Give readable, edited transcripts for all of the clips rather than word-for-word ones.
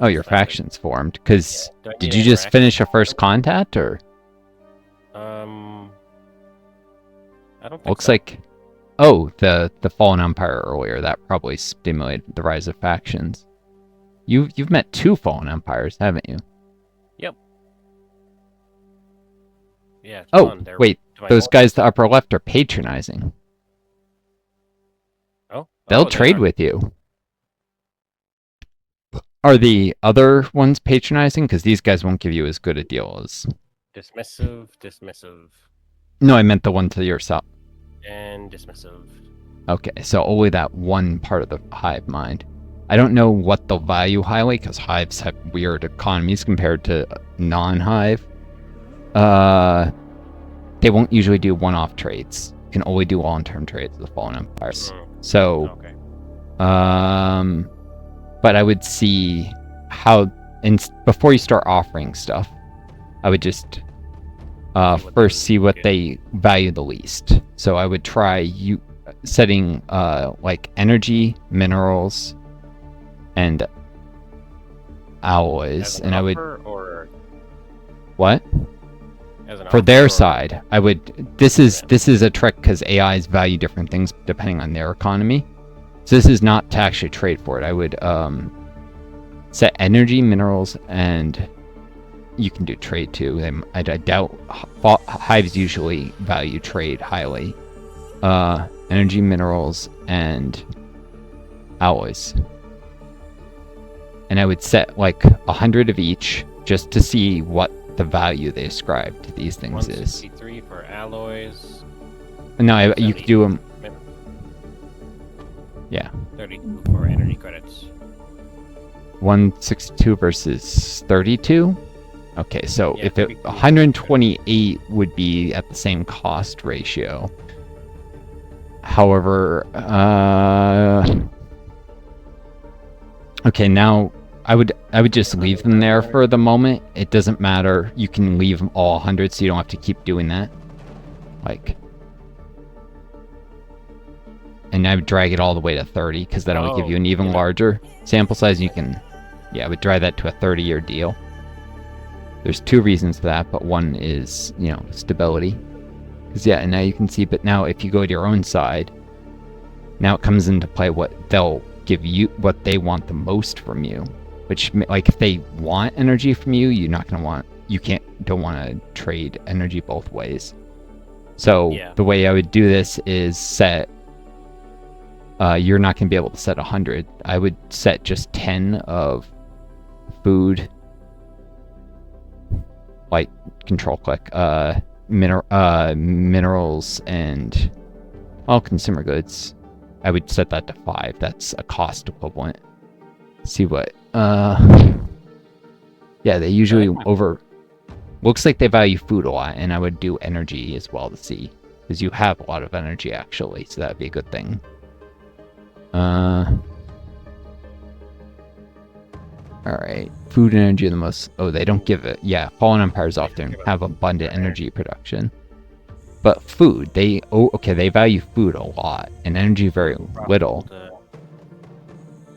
Oh, your faction's formed. Because Yeah. did you just finish a first contact, or? I don't think Looks so. like... Oh, the Fallen Empire earlier. That probably stimulated the rise of factions. You've met 2 Fallen Empires, haven't you? Yep. Yeah. Oh, wait. Those guys to the upper left are patronizing. Oh. They'll trade with you. Are the other ones patronizing? Because these guys won't give you as good a deal as... Dismissive. No, I meant the one to your south. And dismissive. Okay, so only that one part of the hive mind. I don't know what they'll value highly, because hives have weird economies compared to non-hive. They won't usually do one-off trades. You can only do long-term trades with the Fallen Empires. So, okay. But I would see how, before you start offering stuff, I would just first see what they value the least. So I would try setting like energy, minerals, and alloys, and I would... What? For their side, I would... This is a trick because AIs value different things depending on their economy. So this is not to actually trade for it. I would set energy, minerals, and you can do trade too. I doubt hives usually value trade highly. Energy, minerals, and alloys. And I would set like 100 of each just to see what the value they ascribe to these things is. 163 for alloys. No, you could do them. Yeah. 32 for energy credits. 162 versus 32? Okay, so Yeah, if it 128 would be at the same cost ratio. However, okay, now I would just leave them there for the moment. It doesn't matter. You can leave them all 100 so you don't have to keep doing that. Like, and I would drag it all the way to 30 because that'll give you an even larger sample size. You can, yeah, I would drag that to a 30-year deal. There's 2 reasons for that, but one is, you know, stability. Because, yeah, and now you can see, but now if you go to your own side, now it comes into play what they'll give you, what they want the most from you. Which, like, if they want energy from you, you're not going to want, don't want to trade energy both ways. So, the way I would do this is set, you're not going to be able to set 100. I would set just 10 of food, like, control click, minerals, and all consumer goods. I would set that to 5. That's a cost equivalent. See what, yeah, they usually looks like they value food a lot, and I would do energy as well to see, because you have a lot of energy actually, so that'd be a good thing. Alright, food and energy are the most... Oh, they don't give it. Yeah, Fallen Empires often have abundant energy production. But food, they... Oh, okay, they value food a lot, and energy very little.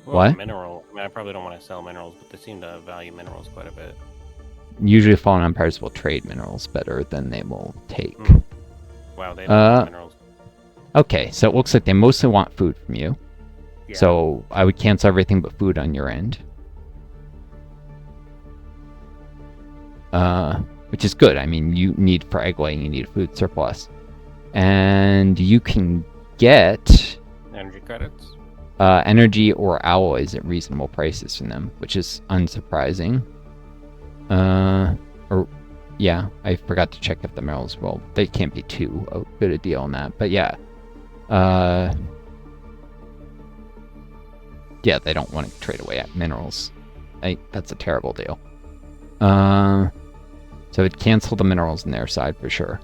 What? Mineral. I mean, I probably don't want to sell minerals, but they seem to value minerals quite a bit. Usually Fallen Empires will trade minerals better than they will take. Wow, they don't want minerals. Okay, so it looks like they mostly want food from you. Yeah. So I would cancel everything but food on your end. Which is good. I mean, you need, for egg laying, you need a food surplus. And you can get... energy credits? Energy or alloys at reasonable prices from them, which is unsurprising. Yeah, I forgot to check if the minerals, well, they can't be too good a deal on that, but yeah. Yeah, they don't want to trade away at minerals. That's a terrible deal. So it'd cancel the minerals on their side for sure.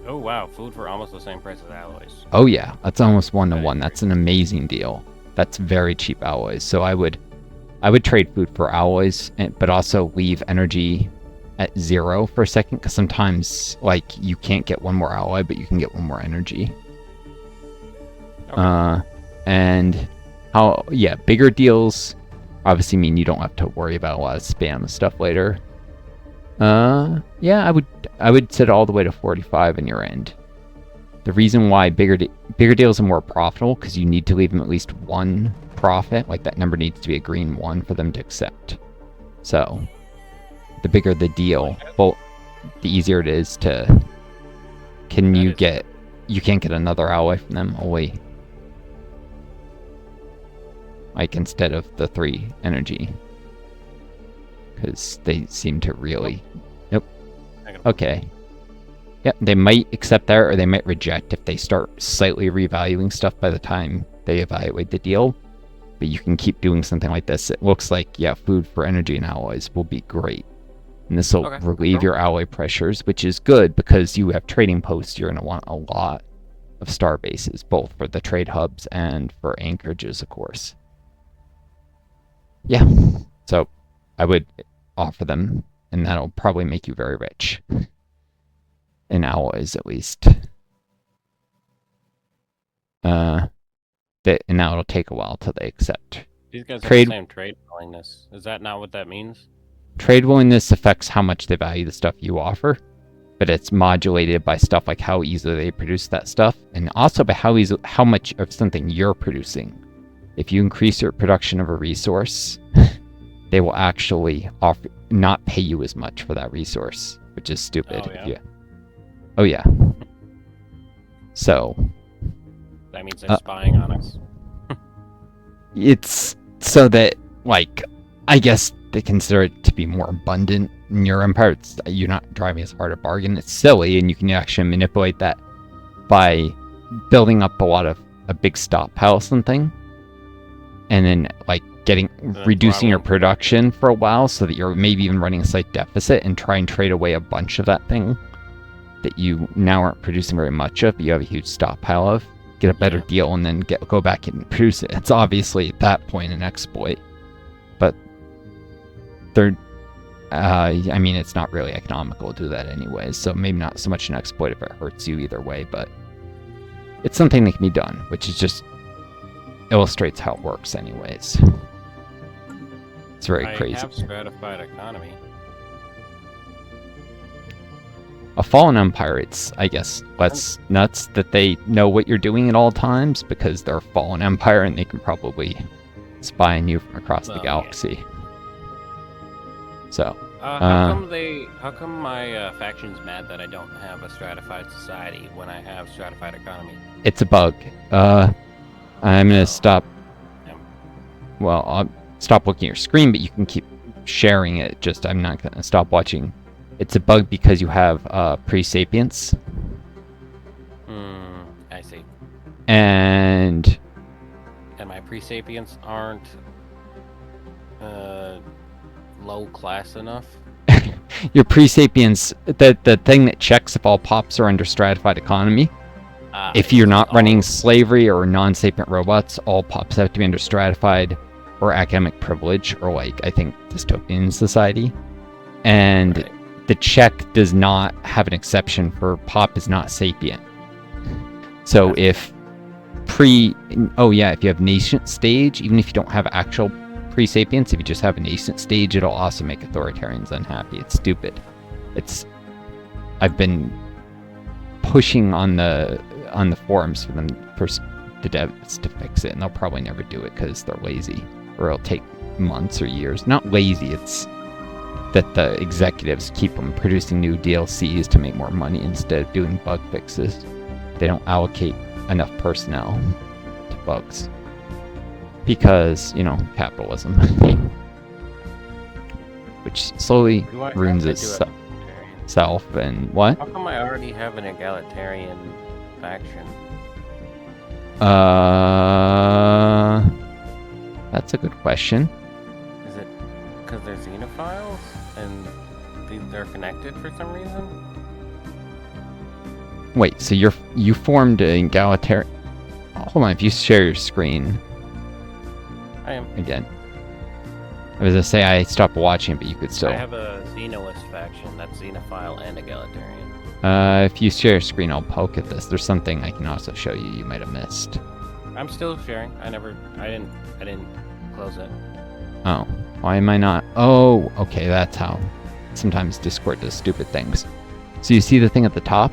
Oh wow, food for almost the same price as alloys. Oh yeah, that's almost 1-to-1. That's an amazing deal. That's very cheap alloys. So I would trade food for alloys, but also leave energy at 0 for a second, because sometimes, like, you can't get one more alloy, but you can get one more energy. Okay. And how, yeah, bigger deals, obviously mean you don't have to worry about a lot of spam stuff later. Yeah, I would set it all the way to 45 in your end. The reason why bigger deals are more profitable, because you need to leave them at least one profit. Like, that number needs to be a green 1 for them to accept. So, the bigger the deal, well, the easier it is to... You can't get another alloy from them, only... Like, instead of the 3 energy. Because they seem to really... Nope. Okay. Yep, they might accept that, or they might reject if they start slightly revaluing stuff by the time they evaluate the deal. But you can keep doing something like this. It looks like, yeah, food for energy and alloys will be great. And this will relieve your alloy pressures, which is good because you have trading posts. You're going to want a lot of star bases, both for the trade hubs and for anchorages, of course. Yeah, so I would offer them, and that'll probably make you very rich. In alloys, at least. And now it'll take a while till they accept. These guys have the same trade willingness. Is that not what that means? Trade willingness affects how much they value the stuff you offer, but it's modulated by stuff like how easily they produce that stuff, and also by how much of something you're producing. If you increase your production of a resource, they will actually not pay you as much for that resource, which is stupid. Oh yeah. So. That means they're spying on us. It's so that, like, I guess they consider it to be more abundant in your empire. You're not driving as hard a bargain. It's silly, and you can actually manipulate that by building up a big stockpile of something, and then, like, reducing your production for a while so that you're maybe even running a slight deficit, and try and trade away a bunch of that thing that you now aren't producing very much of, but you have a huge stockpile of. Get a better deal and then go back and produce it. It's obviously at that point an exploit, but I mean, it's not really economical to do that anyways, so maybe not so much an exploit if it hurts you either way, but it's something that can be done, which is just illustrates how it works anyways. It's very crazy. I have stratified economy. A fallen empire, it's, I guess, less nuts that they know what you're doing at all times, because they're a fallen empire and they can probably spy on you from across the galaxy. Yeah. So, how come my faction's mad that I don't have a stratified society when I have stratified economy? It's a bug. I'm gonna stop. Well, I'll stop looking at your screen, but you can keep sharing it. Just, I'm not gonna stop watching. It's a bug because you have pre-sapience. I see. And my pre-sapience aren't low class enough. Your pre-sapience, the thing that checks if all pops are under stratified economy. If you're not running slavery or non-sapient robots, all pops have to be under stratified or academic privilege, or, like, I think dystopian society. And the check does not have an exception for pop is not sapient. So if if you have nascent stage, even if you don't have actual pre-sapience, if you just have a nascent stage, it'll also make authoritarians unhappy. It's stupid. I've been pushing on the forums for the devs to fix it, and they'll probably never do it because they're lazy, or it'll take months or years. Not lazy, it's that the executives keep them producing new DLCs to make more money instead of doing bug fixes. They don't allocate enough personnel to bugs. Because, capitalism. Which slowly ruins itself, and what? How come I already have an egalitarian faction? That's a good question. Is it because they're xenophiles? And they're connected for some reason? Wait, so you formed an egalitarian... Hold on, if you share your screen... I am. Again. I was gonna say I stopped watching, but you could still... I have a Xenoist faction that's xenophile and egalitarian. If you share your screen, I'll poke at this. There's something I can also show you might have missed. I'm still sharing. I didn't close it. Oh, why am I not? Oh, okay, that's how. Sometimes Discord does stupid things. So you see the thing at the top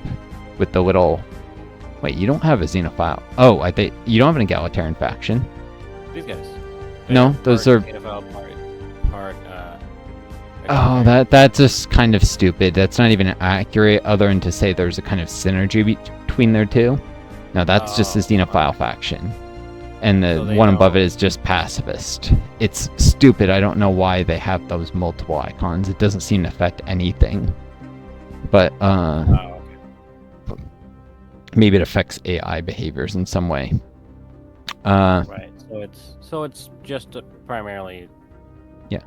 with the little... Wait, you don't have a Xenophile. Oh, I think you don't have an egalitarian faction. These guys. No, those are... Oh, that's just kind of stupid. That's not even accurate other than to say there's a kind of synergy between their two. No, that's just a Xenophile faction. And the one above it is just pacifist. It's stupid. I don't know why they have those multiple icons. It doesn't seem to affect anything. But, maybe it affects AI behaviors in some way. Right. So it's just primarily... Yeah.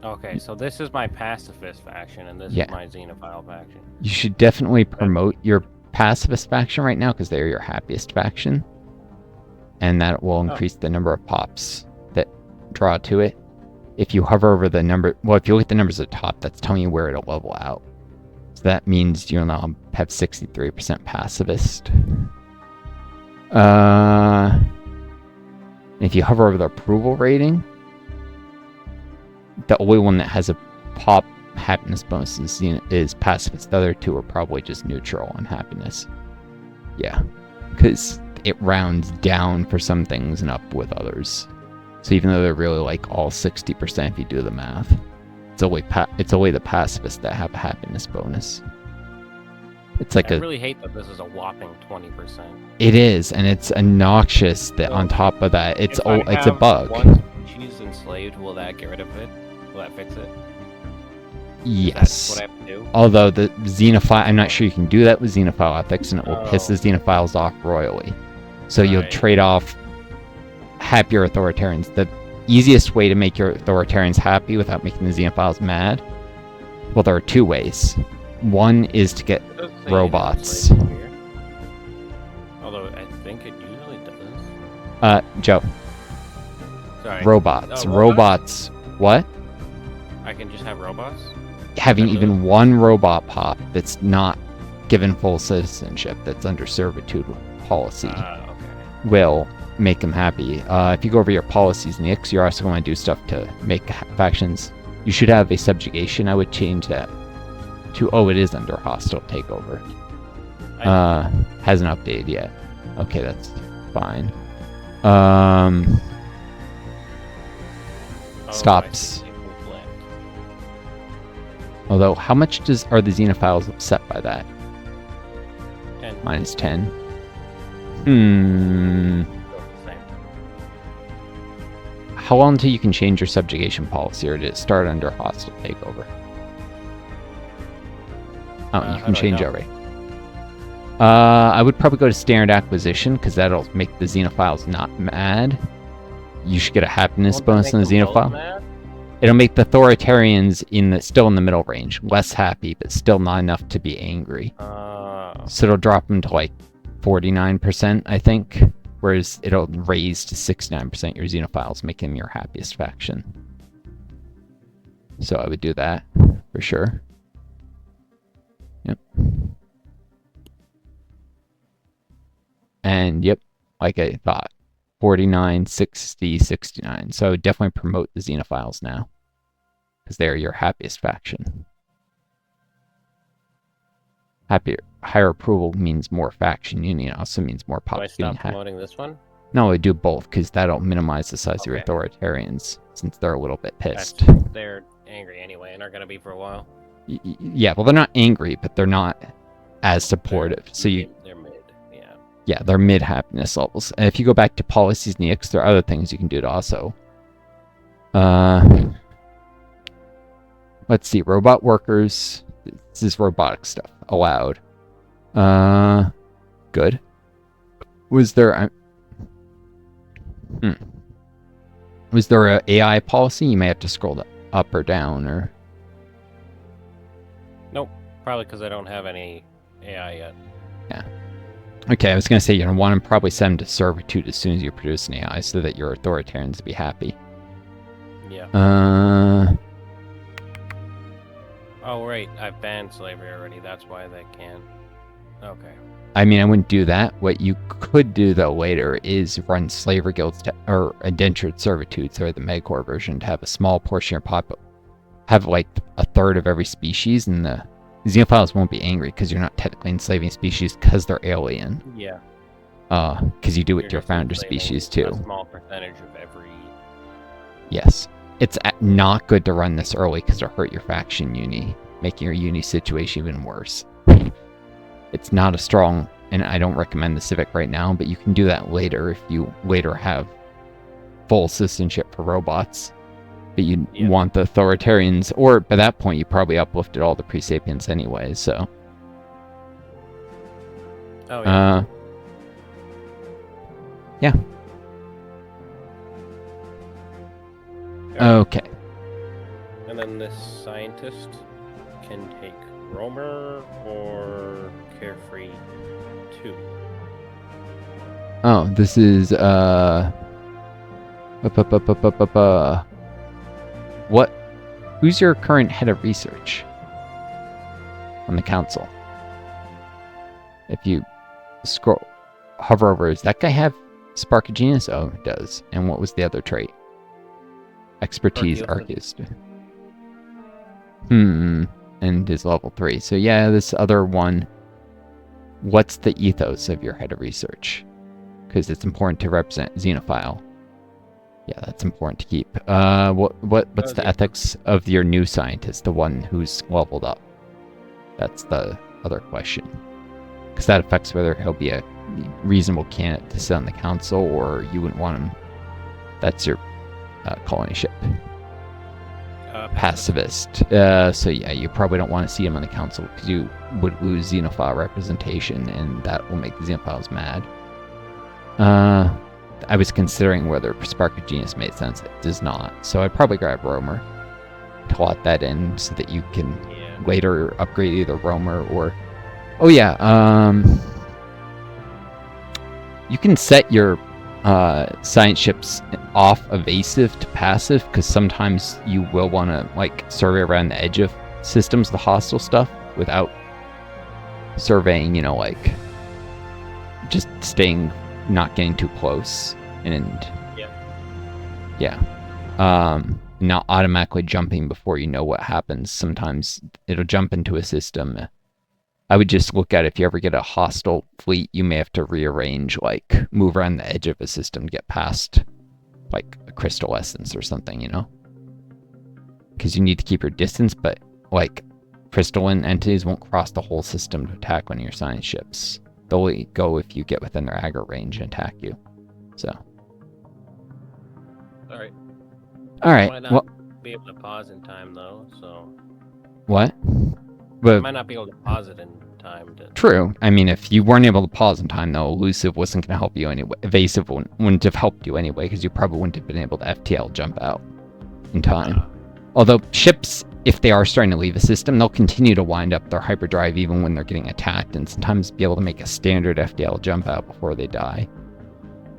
Okay, so this is my pacifist faction, and this is my Xenophile faction. You should definitely promote your pacifist faction right now, because they're your happiest faction. And that will increase the number of pops that draw to it. If you hover over the number... Well, if you look at the numbers at the top, that's telling you where it'll level out. So that means you'll now have 63% pacifist. If you hover over the approval rating, the only one that has a pop happiness bonus is pacifist. The other two are probably just neutral on happiness. Yeah, because it rounds down for some things and up with others. So even though they're really like all 60% if you do the math, it's only the pacifists that have a happiness bonus. It's like I really hate that this is a whopping 20%. It is, and it's obnoxious that on top of that, it's a bug. Once she's enslaved, will that get rid of it? Will that fix it? Yes. What I have to do? Although the Xenophile, I'm not sure you can do that with Xenophile ethics, and it will piss the Xenophiles off royally. So you'll trade off happier authoritarians. The easiest way to make your authoritarians happy without making the Xenophiles mad, well, there are two ways. One is to get robots. Although I think it usually does. Joe. Sorry. Robots. Robots. What? I can just have robots? Having even one robot pop that's not given full citizenship, that's under servitude policy, will make them happy. If you go over your policies in the X, you're also going to do stuff to make factions. You should have a subjugation. I would change that to, it is under hostile takeover. Hasn't updated yet. Okay, that's fine. Stops. Although, how much are the Xenophiles upset by that? 10. Minus 10. How long until you can change your subjugation policy, or did it start under hostile takeover? Oh, you can change already. I would probably go to standard acquisition, because that'll make the Xenophiles not mad. You should get a happiness bonus on the Xenophile. It'll make the authoritarians still in the middle range, less happy, but still not enough to be angry. So it'll drop them to like 49%, I think, whereas it'll raise to 69% your Xenophiles, making them your happiest faction. So I would do that for sure. Yep. And yep, like I thought. 49, 60, 69. So I would definitely promote the Xenophiles now, because they're your happiest faction. Higher approval means more faction union. Also means more pops. Do I stop promoting this one? No, I do both, because that'll minimize the size of your authoritarians, since they're a little bit pissed. They're angry anyway, and are going to be for a while. Yeah, well, they're not angry, but they're not as supportive. They're mid. Yeah, they're mid-happiness levels. And if you go back to policies in the X, there are other things you can do to also. Let's see, robot workers. This is robotic stuff. Allowed. Good. Was there... Was there a AI policy? You may have to scroll up or down, or... Nope. Probably because I don't have any AI yet. Yeah. Okay, I was going to say you're going to want to probably send them to servitude as soon as you produce an AI so that your authoritarians will be happy. Yeah. Oh, right. I've banned slavery already. That's why they can. Okay. I mean, I wouldn't do that. What you could do, though, later is run slaver guilds or indentured servitudes, or the Megcore version, to have a small portion of your have like a third of every species, and the Xenophiles won't be angry because you're not technically enslaving species because they're alien. Yeah. Because you do it to your founder species, too. A small percentage of every... Yes. It's not good to run this early because it'll hurt your faction uni, making your uni situation even worse. It's not a strong, and I don't recommend the Civic right now, but you can do that later if you later have full citizenship for robots. But you want the authoritarians, or by that point you probably uplifted all the pre-sapiens anyway, so. Oh, yeah. Yeah. Okay. And then this scientist can take Roamer or Carefree 2. Oh, this is what? Who's your current head of research on the council? If you hover over, does that guy have Spark of Genius? Oh, it does. And what was the other trait? Expertise, Archist. And his level 3. So yeah, this other one. What's the ethos of your head of research? Because it's important to represent Xenophile. Yeah, that's important to keep. What's the ethics of your new scientist, the one who's leveled up? That's the other question. Because that affects whether he'll be a reasonable candidate to sit on the council, or you wouldn't want him. That's your colony ship. Pacifist. So yeah, you probably don't want to see him on the council because you would lose Xenophile representation, and that will make the Xenophiles mad. I was considering whether Spark of Genius made sense. It does not. So I'd probably grab Roamer to lot that in so that you can later upgrade either Roamer or... Oh yeah, you can set your science ships off evasive to passive, because sometimes you will want to like survey around the edge of systems, the hostile stuff, without surveying, you know, like just staying, not getting too close, and not automatically jumping before you know what happens. Sometimes it'll jump into a system. I would just look at, if you ever get a hostile fleet, you may have to rearrange, like move around the edge of a system to get past like a crystal essence or something, you know? Because you need to keep your distance, but like crystalline entities won't cross the whole system to attack one of your science ships. They'll only go if you get within their aggro range and attack you. So. Alright. Alright. Might not be able to pause in time though, so. What? But I might not be able to pause it in time. True. I mean, if you weren't able to pause in time, though, elusive wasn't going to help you anyway. Evasive wouldn't have helped you anyway, because you probably wouldn't have been able to FTL jump out in time. Although ships, if they are starting to leave a system, they'll continue to wind up their hyperdrive even when they're getting attacked, and sometimes be able to make a standard FTL jump out before they die.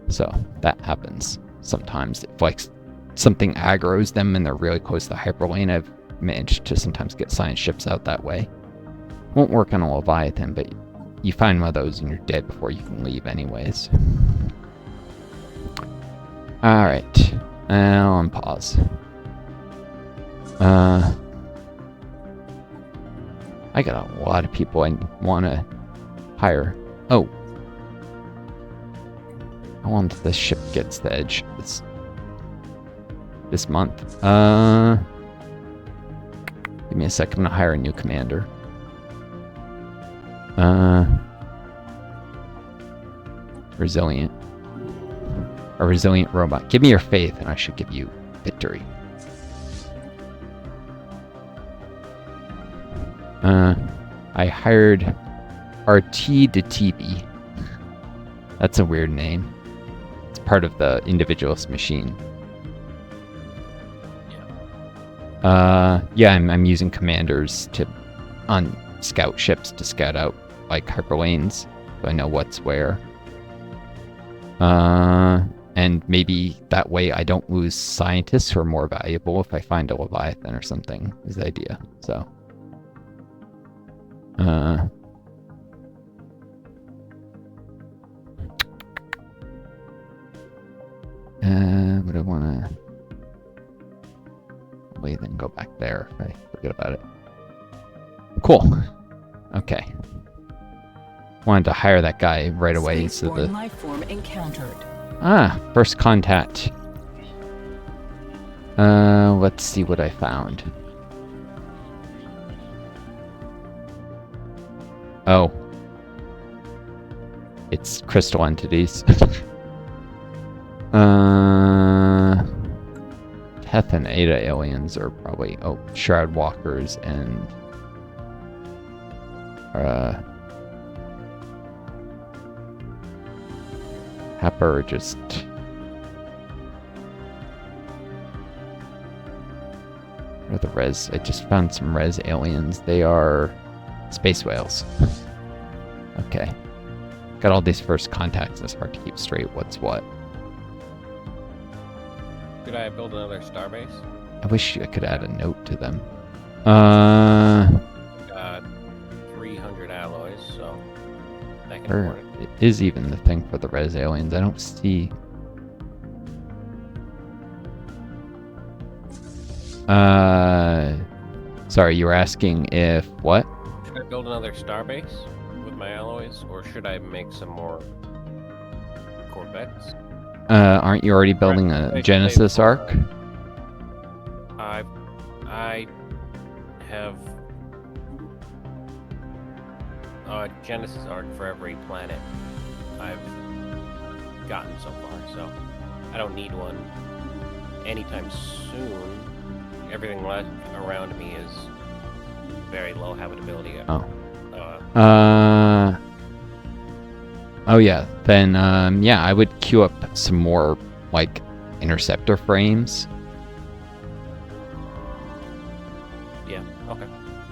So that happens sometimes. If like something aggroes them and they're really close to the hyperlane, I've managed to sometimes get science ships out that way. Won't work on a Leviathan, but you find one of those and you're dead before you can leave anyways. Alright. I'll unpause. I got a lot of people I want to hire. Oh. I want this ship gets the edge this month. Give me a second, I'm gonna hire a new commander. Resilient. A resilient robot. Give me your faith and I should give you victory. I hired RT de TB. That's a weird name. It's part of the individualist machine. Yeah, I'm using commanders on scout ships to scout out like hyperlanes, so I know what's where. And maybe that way I don't lose scientists who are more valuable if I find a Leviathan or something, is the idea. So Would I want to... Wait, then go back there if I forget about it. Cool. Okay. Wanted to hire that guy right away, so the... life form encountered. Ah, first contact. Let's see what I found. Oh. It's crystal entities. Teth and Ada aliens are probably... Oh, Shroud Walkers and... Happer are just... What are the res? I just found some res aliens. They are... Space whales. Okay. Got all these first contacts. It's hard to keep straight what's what. Could I build another starbase? I wish I could add a note to them. Got 300 alloys, so that can Or afford it. it is even the thing for the res aliens. I don't see... Sorry, you were asking if what? Should I build another starbase with my alloys, or should I make some more Corvettes? Aren't you already building a Genesis arc? I have a Genesis arc for every planet I've gotten so far, so I don't need one anytime soon. Everything left around me is very low habitability. Oh. Oh yeah. Then yeah, I would queue up some more like interceptor frames. Yeah. Okay.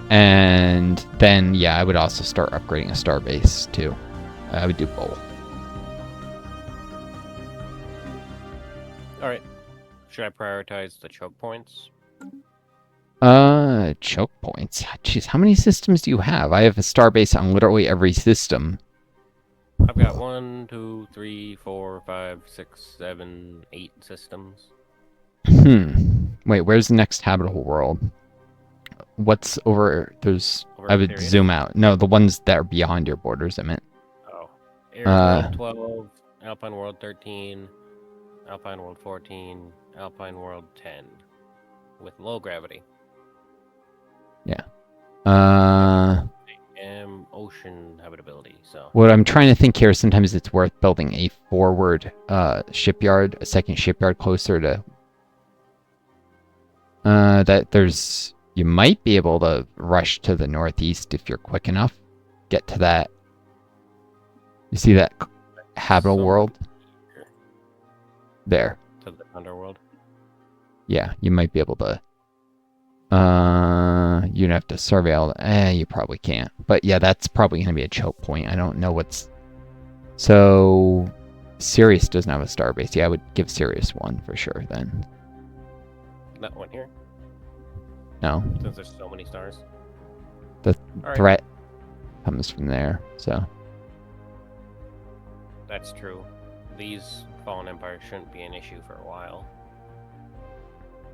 And then yeah, I would also start upgrading a starbase too. I would do both. All right. Should I prioritize the choke points? Choke points. Jeez, how many systems do you have? I have a starbase on literally every system. I've got 1, 2, 3, 4, 5, 6, 7, 8 systems. Wait, where's the next habitable world? What's over... There's... Over I would Sirius. zoom out. No, the ones that are beyond your borders, I meant. Oh. Air World 12, Alpine World 13, Alpine World 14, Alpine World 10. With low gravity. Yeah. And ocean habitability, so... What I'm trying to think here, sometimes it's worth building a forward shipyard, a second shipyard closer to... that there's... You might be able to rush to the northeast if you're quick enough. Get to that... You see that habitable world? There. To the underworld? Yeah, you might be able to... You'd have to survey all the... you probably can't. But yeah, that's probably going to be a choke point. I don't know what's... So... Sirius doesn't have a starbase. Yeah, I would give Sirius one for sure then. That one here? No. Since there's so many stars? The All right. threat comes from there, so... That's true. These Fallen Empires shouldn't be an issue for a while.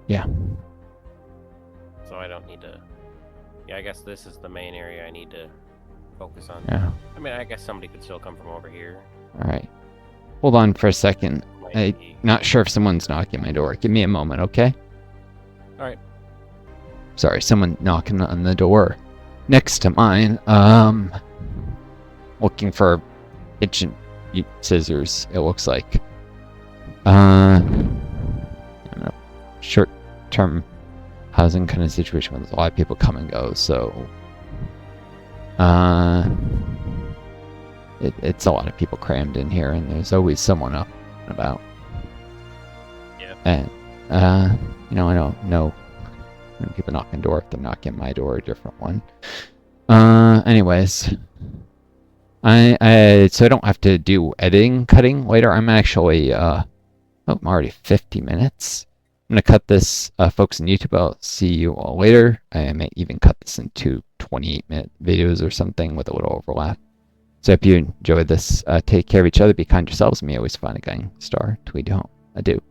Yeah. So I don't need to... Yeah, I guess this is the main area I need to focus on. Yeah. I mean, I guess somebody could still come from over here. Alright. Hold on for a second. Might I'm be- not sure if someone's knocking my door. Give me a moment, okay? Alright. Sorry, someone knocking on the door next to mine. Looking for kitchen scissors, it looks like. I don't know. Short-term housing kind of situation where there's a lot of people come and go, so... It's a lot of people crammed in here, and there's always someone up and about. Yeah. And, you know, I don't know when people knock on the door, if they're knocking on my door or a different one. Anyways. So I don't have to do editing, cutting later. I'm actually, I'm already 50 minutes. I'm going to cut this, folks on YouTube. I'll see you all later. I may even cut this into 28-minute videos or something with a little overlap. So if you enjoyed this, take care of each other, be kind to yourselves, and may always find a guiding star. Tweet home. Adieu.